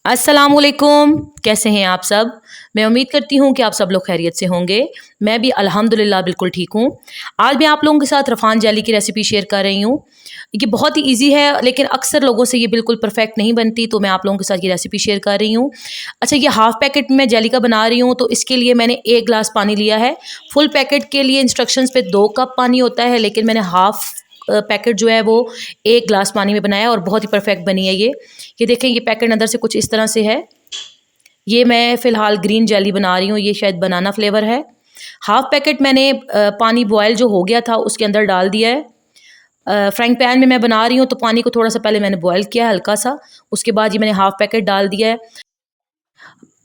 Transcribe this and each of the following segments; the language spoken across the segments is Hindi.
अस्सलामुअलैकुम, कैसे हैं आप सब। मैं उम्मीद करती हूँ कि आप सब लोग खैरियत से होंगे। मैं भी अल्हम्दुलिल्लाह बिल्कुल ठीक हूँ। आज मैं आप लोगों के साथ रफ़ान जेली की रेसिपी शेयर कर रही हूँ। ये बहुत ही इजी है, लेकिन अक्सर लोगों से ये बिल्कुल परफेक्ट नहीं बनती, तो मैं आप लोगों के साथ ये रेसिपी शेयर कर रही हूँ। अच्छा, ये हाफ़ पैकेट में जेली का बना रही हूँ, तो इसके लिए मैंने 1 गिलास पानी लिया है। फुल पैकेट के लिए इंस्ट्रक्शंस पे 2 कप पानी होता है, लेकिन मैंने हाफ़ पैकेट जो है वो 1 गिलास पानी में बनाया और बहुत ही परफेक्ट बनी है ये देखें, ये पैकेट अंदर से कुछ इस तरह से है। ये मैं फ़िलहाल ग्रीन जेली बना रही हूँ, ये शायद बनाना फ्लेवर है। हाफ़ पैकेट मैंने पानी बॉयल जो हो गया था उसके अंदर डाल दिया है। फ्राइंग पैन में मैं बना रही हूँ, तो पानी को थोड़ा सा पहले मैंने बॉयल किया हल्का सा, उसके बाद ये मैंने हाफ़ पैकेट डाल दिया है।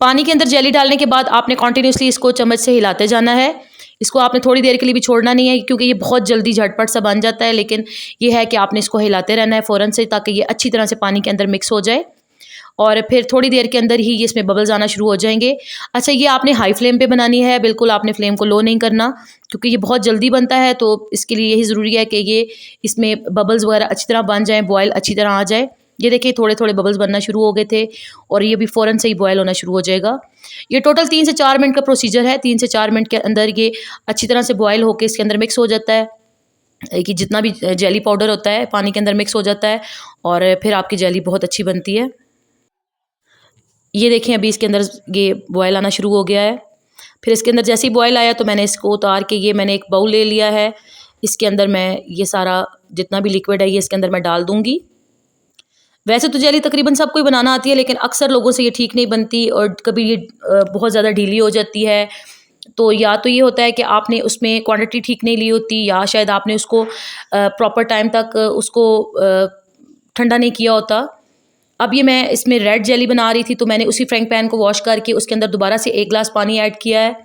पानी के अंदर जेली डालने के बाद आपने कॉन्टिन्यूसली इसको चम्मच से हिलाते जाना है। इसको आपने थोड़ी देर के लिए भी छोड़ना नहीं है, क्योंकि ये बहुत जल्दी झटपट सा बन जाता है, लेकिन ये है कि आपने इसको हिलाते रहना है फ़ौरन से, ताकि ये अच्छी तरह से पानी के अंदर मिक्स हो जाए और फिर थोड़ी देर के अंदर ही ये इसमें बबल्स आना शुरू हो जाएंगे। अच्छा, ये आपने हाई फ्लेम पे बनानी है, बिल्कुल आपने फ्लेम को लो नहीं करना, क्योंकि ये बहुत जल्दी बनता है। तो इसके लिए यही ज़रूरी है कि ये इसमें बबल्स वगैरह अच्छी तरह बन जाएँ, बॉयल अच्छी तरह आ जाए। ये देखिए थोड़े थोड़े बबल्स बनना शुरू हो गए थे और ये भी फ़ौरन से ही बॉयल होना शुरू हो जाएगा। ये टोटल 3 से 4 मिनट का प्रोसीजर है। 3 से 4 मिनट के अंदर ये अच्छी तरह से बॉयल होकर इसके अंदर मिक्स हो जाता है कि जितना भी जेली पाउडर होता है पानी के अंदर मिक्स हो जाता है और फिर आपकी जेली बहुत अच्छी बनती है। ये देखें अभी इसके अंदर ये बॉयल आना शुरू हो गया है। फिर इसके अंदर जैसे ही बॉयल आया तो मैंने इसको उतार के ये मैंने एक बाउल ले लिया है। इसके अंदर मैं ये सारा जितना भी लिक्विड है ये इसके अंदर मैं डाल दूँगी। वैसे तो जेली तकरीबन सबको ही बनाना आती है, लेकिन अक्सर लोगों से ये ठीक नहीं बनती और कभी ये बहुत ज़्यादा ढीली हो जाती है। तो या तो ये होता है कि आपने उसमें क्वांटिटी ठीक नहीं ली होती, या शायद आपने उसको प्रॉपर टाइम तक उसको ठंडा नहीं किया होता। अब ये मैं इसमें रेड जेली बना रही थी, तो मैंने उसी फ्राइंग पैन को वॉश करके उसके अंदर दोबारा से 1 गिलास पानी ऐड किया है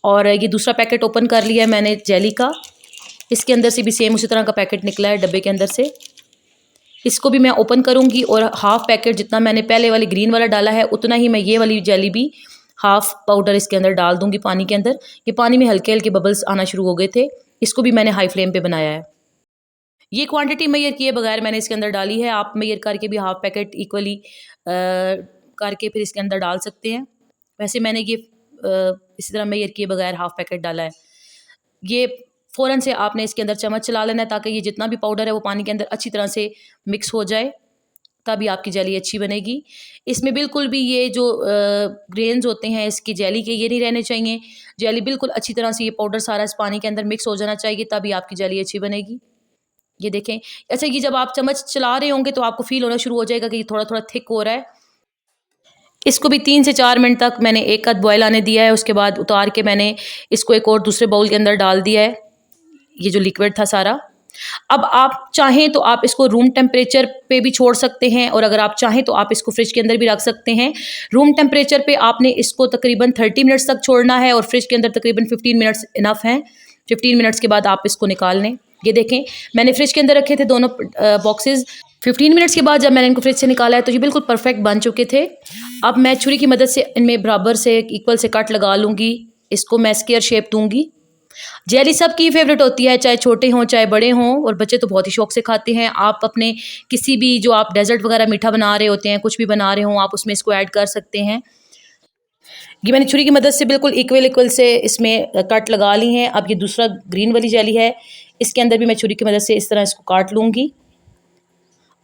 और ये दूसरा पैकेट ओपन कर लिया है मैंने जेली का। इसके अंदर से भी सेम उसी तरह का पैकेट निकला है डब्बे के अंदर से। इसको भी मैं ओपन करूँगी और हाफ़ पैकेट जितना मैंने पहले वाली ग्रीन वाला डाला है उतना ही मैं ये वाली जेली भी हाफ़ पाउडर इसके अंदर डाल दूँगी पानी के अंदर। ये पानी में हल्के हल्के बबल्स आना शुरू हो गए थे। इसको भी मैंने हाई फ्लेम पे बनाया है। ये क्वांटिटी मेजर किए बगैर मैंने इसके अंदर डाली है। आप मेजर करके भी हाफ़ पैकेट इक्वली करके फिर इसके अंदर डाल सकते हैं। वैसे मैंने ये इसी तरह मेजर किए बगैर हाफ़ पैकेट डाला है। ये फ़ौरन से आपने इसके अंदर चम्मच चला लेना है, ताकि ये जितना भी पाउडर है वो पानी के अंदर अच्छी तरह से मिक्स हो जाए, तभी आपकी जेली अच्छी बनेगी। इसमें बिल्कुल भी ये जो ग्रेन्स होते हैं इसकी जेली के, ये नहीं रहने चाहिए। जेली बिल्कुल अच्छी तरह से ये पाउडर सारा इस पानी के अंदर मिक्स हो जाना चाहिए, तभी आपकी जेली अच्छी बनेगी। ये देखें। अच्छा, ये जब आप चम्मच चला रहे होंगे तो आपको फ़ील होना शुरू हो जाएगा कि ये थोड़ा थोड़ा थिक हो रहा है। इसको भी 3 से 4 मिनट तक मैंने एक आध बॉयल आने दिया है। उसके बाद उतार के मैंने इसको एक और दूसरे बाउल के अंदर डाल दिया है, ये जो लिक्विड था सारा। अब आप चाहें तो आप इसको रूम टेम्परेचर पे भी छोड़ सकते हैं, और अगर आप चाहें तो आप इसको फ्रिज के अंदर भी रख सकते हैं। रूम टेम्परेचर पे आपने इसको तकरीबन 30 मिनट्स तक छोड़ना है और फ्रिज के अंदर तकरीबन 15 मिनट्स इनफ हैं। 15 मिनट्स के बाद आप इसको निकाल लें। ये देखें, मैंने फ्रिज के अंदर रखे थे दोनों बॉक्सेस। 15 मिनट्स के बाद जब मैंने इनको फ्रिज से निकाला है तो ये बिल्कुल परफेक्ट बन चुके थे। अब मैं छुरी की मदद से इनमें बराबर से इक्वल से कट लगा लूँगी। इसको मैं स्क्वायर शेप दूँगी। जेली सबकी फेवरेट होती है, चाहे छोटे हों चाहे बड़े हों, और बच्चे तो बहुत ही शौक से खाते हैं। आप अपने किसी भी जो आप डेजर्ट वगैरह मीठा बना रहे होते हैं, कुछ भी बना रहे हों, आप उसमें इसको ऐड कर सकते हैं। ये मैंने छुरी की मदद से बिल्कुल इक्वल से इसमें कट लगा ली हैं। अब ये दूसरा ग्रीन वाली जेली है, इसके अंदर भी मैं छुरी की मदद से इस तरह इसको काट लूँगी।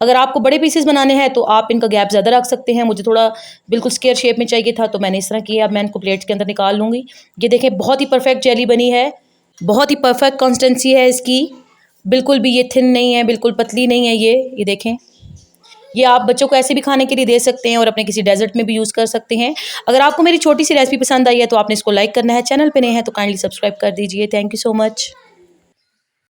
अगर आपको बड़े पीसेस बनाने हैं तो आप इनका गैप ज़्यादा रख सकते हैं। मुझे थोड़ा बिल्कुल स्क्वायर शेप में चाहिए था, तो मैंने इस तरह किया। अब मैं इनको प्लेट्स के अंदर निकाल लूँगी। ये देखें, बहुत ही परफेक्ट जेली बनी है, बहुत ही परफेक्ट कंसिस्टेंसी है इसकी। बिल्कुल भी ये थिन नहीं है, बिल्कुल पतली नहीं है ये देखें। ये आप बच्चों को ऐसे भी खाने के लिए दे सकते हैं और अपने किसी डेजर्ट में भी यूज़ कर सकते हैं। अगर आपको मेरी छोटी सी रेसिपी पसंद आई है तो आपने इसको लाइक करना है। चैनल पे नए हैं तो काइंडली सब्सक्राइब कर दीजिए। Thank you so much.